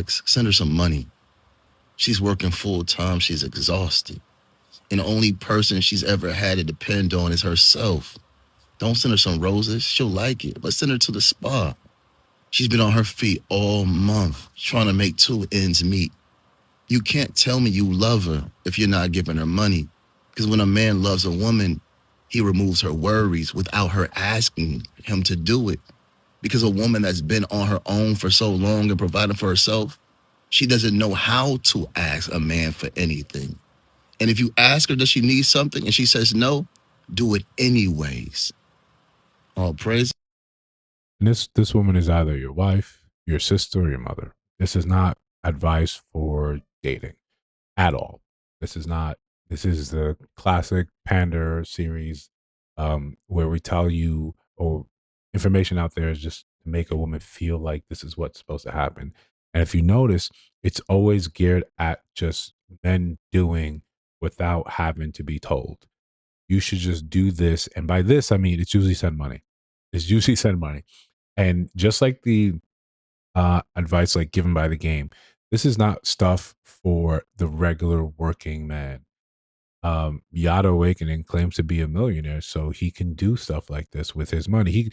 Send her some money. She's working full time. She's exhausted. And the only person she's ever had to depend on is herself. Don't send her some roses. She'll like it, but send her to the spa. She's been on her feet all month trying to make two ends meet. You can't tell me you love her if you're not giving her money. Because when a man loves a woman, he removes her worries without her asking him to do it. Because a woman that's been on her own for so long and providing for herself, she doesn't know how to ask a man for anything. And if you ask her, does she need something? And she says no, do it anyways. All praise. And this woman is either your wife, your sister, or your mother. This is not advice for dating at all. This is not. This is the classic pander series, where we tell you or information out there is just to make a woman feel like this is what's supposed to happen. And if you notice, it's always geared at just men doing without having to be told. You should just do this, and by this I mean it's usually send money. It's usually send money. And just like the advice like given by the game, this is not stuff for the regular working man. Yada Awakening claims to be a millionaire, so he can do stuff like this with his money.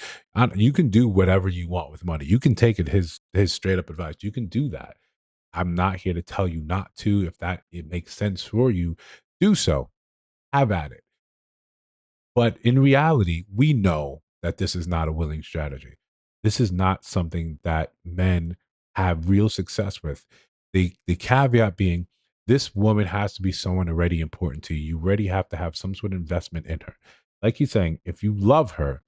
You can do whatever you want with money. You can take it his straight up advice. You can do that. I'm not here to tell you not to. If that it makes sense for you, do so. Have at it. But in reality, we know that this is not a willing strategy. This is not something that men have real success with. The caveat being this woman has to be someone already important to you. You already have to have some sort of investment in her. Like he's saying, if you love her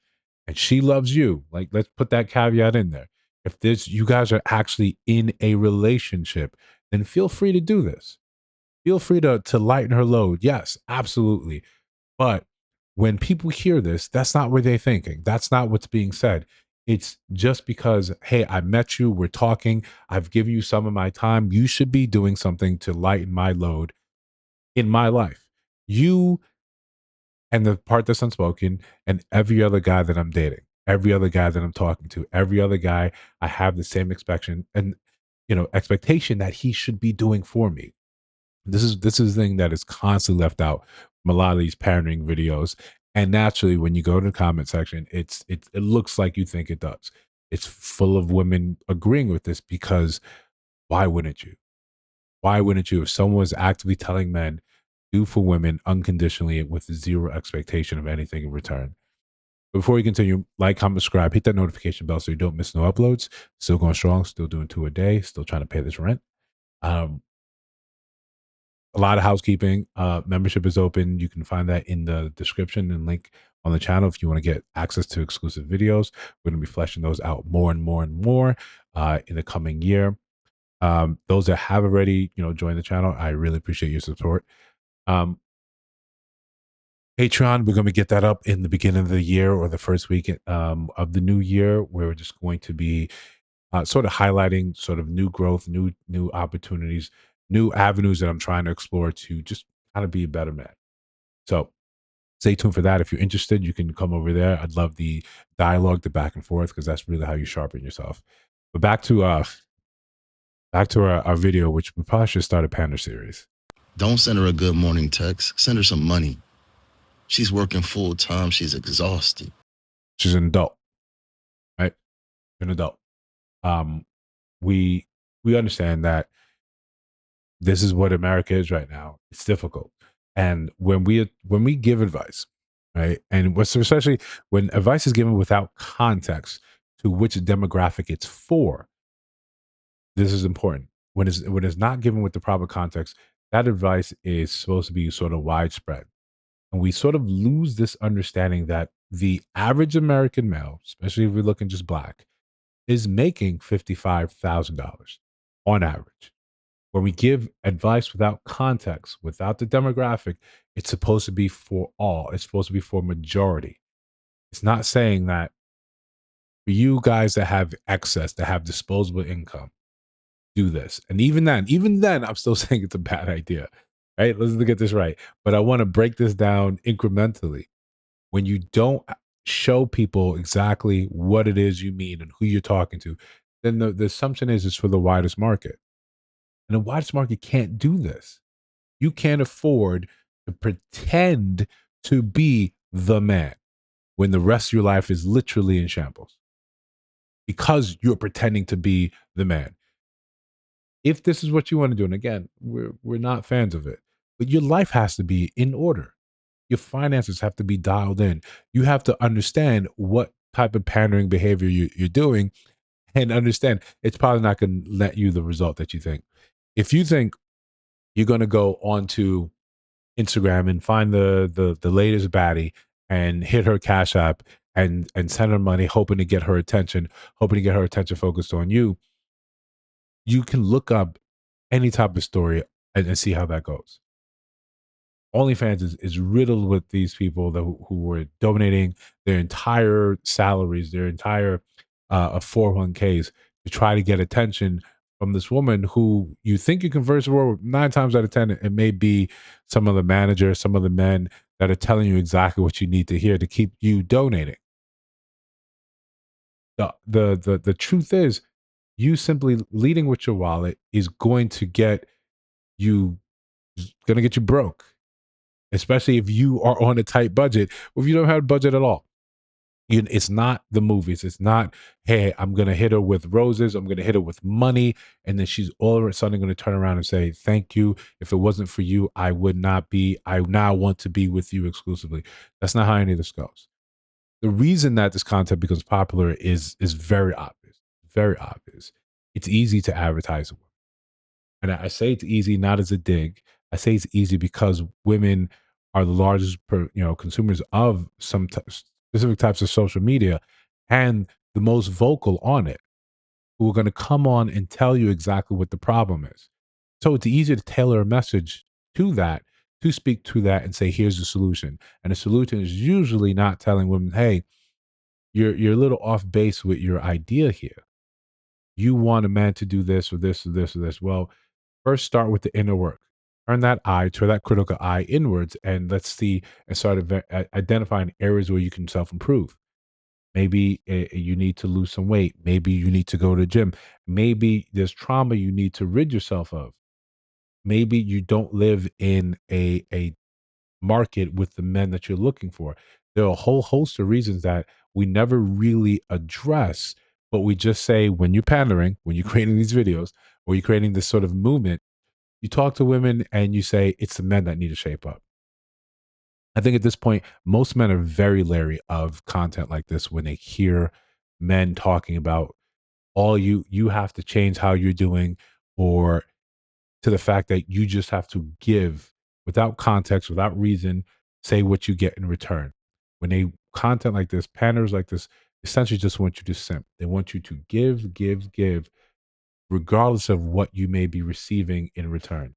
and she loves you, like let's put that caveat in there. If this you guys are actually in a relationship, then feel free to do this. Feel free to lighten her load. Yes, absolutely. But when people hear this, that's not what they're thinking. That's not what's being said. It's just because, hey, I met you, we're talking, I've given you some of my time. You should be doing something to lighten my load in my life. You and the part that's unspoken, and every other guy that I'm dating, every other guy that I'm talking to, every other guy, I have the same expectation that he should be doing for me. This is the thing that is constantly left out from a lot of these parenting videos. And naturally, when you go to the comment section, it looks like you think it does. It's full of women agreeing with this because why wouldn't you? Why wouldn't you? If someone was actively telling men, do for women unconditionally with zero expectation of anything in return. Before you continue, like, comment, subscribe, hit that notification bell so you don't miss no uploads. Still going strong, still doing 2 a day, still trying to pay this rent. Um, a lot of housekeeping. Membership is open. You can find that in the description and link on the channel if you want to get access to exclusive videos. We're going to be fleshing those out more and more and more in the coming year. Those that have already, joined the channel, I really appreciate your support. Patreon, we're going to get that up in the beginning of the year or the first week of the new year, where we're just going to be sort of highlighting sort of new growth, new opportunities, new avenues that I'm trying to explore to just kind of be a better man. So stay tuned for that. If you're interested, you can come over there. I'd love the dialogue, the back and forth, because that's really how you sharpen yourself. But back to our video, which we probably should start a panda series. Don't send her a good morning text. Send her some money. She's working full time. She's exhausted. She's an adult, right? An adult. Um, we we understand that this is what America is right now. It's difficult. And when we give advice, right? And what's especially when advice is given without context to which demographic it's for, this is important. When it's not given with the proper context, that advice is supposed to be sort of widespread. And we sort of lose this understanding that the average American male, especially if we're looking just black, is making $55,000 on average. When we give advice without context, without the demographic, it's supposed to be for all. It's supposed to be for majority. It's not saying that for you guys that have excess, that have disposable income, do this. And even then, I'm still saying it's a bad idea. Right? Let's get this right. But I want to break this down incrementally. When you don't show people exactly what it is you mean and who you're talking to, then the assumption is it's for the widest market. And the widest market can't do this. You can't afford to pretend to be the man when the rest of your life is literally in shambles because you're pretending to be the man. If this is what you want to do, and again, we're not fans of it, but your life has to be in order. Your finances have to be dialed in. You have to understand what type of pandering behavior you're doing and understand it's probably not going to let you the result that you think. If you think you're going to go onto Instagram and find the latest baddie and hit her cash app and send her money, hoping to get her attention, hoping to get her attention focused on you, you can look up any type of story and see how that goes. OnlyFans is riddled with these people who were donating their entire salaries, their entire 401ks to try to get attention from this woman who you think you converse with 9 times out of 10. It may be some of the managers, some of the men that are telling you exactly what you need to hear to keep you donating. The truth is, you simply leading with your wallet is you going to get you broke, especially if you are on a tight budget or if you don't have a budget at all. It's not the movies. It's not, hey, I'm going to hit her with roses. I'm going to hit her with money. And then she's all of a sudden going to turn around and say, thank you. If it wasn't for you, I now want to be with you exclusively. That's not how any of this goes. The reason that this content becomes popular is very obvious. Very obvious. It's easy to advertise. And I say it's easy not as a dig. I say it's easy because women are the largest, consumers of specific types of social media, and the most vocal on it, who are going to come on and tell you exactly what the problem is. So it's easy to tailor a message to that, to speak to that, and say, "Here's the solution." And the solution is usually not telling women, "Hey, you're a little off base with your idea here. You want a man to do this or this or this or this." Well, first, start with the inner work. Turn that critical eye inwards, and let's see and start identifying areas where you can self improve. Maybe you need to lose some weight. Maybe you need to go to the gym. Maybe there's trauma you need to rid yourself of. Maybe you don't live in a market with the men that you're looking for. There are a whole host of reasons that we never really address, but we just say when you're pandering, when you're creating these videos, or you're creating this sort of movement, you talk to women and you say it's the men that need to shape up. I think at this point, most men are very leery of content like this when they hear men talking about all you have to change how you're doing, or to the fact that you just have to give without context, without reason, say what you get in return. When they content like this, panders like this, essentially just want you to simp. They want you to give, give, give, regardless of what you may be receiving in return.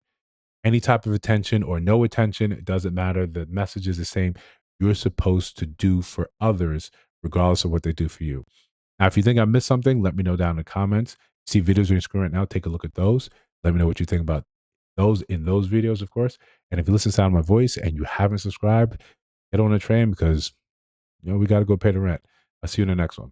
Any type of attention or no attention, it doesn't matter. The message is the same. You're supposed to do for others, regardless of what they do for you. Now, if you think I missed something, let me know down in the comments. See videos on your screen right now. Take a look at those. Let me know what you think about those in those videos, of course. And if you listen to the sound of my voice and you haven't subscribed, get on the train because we got to go pay the rent. I'll see you in the next one.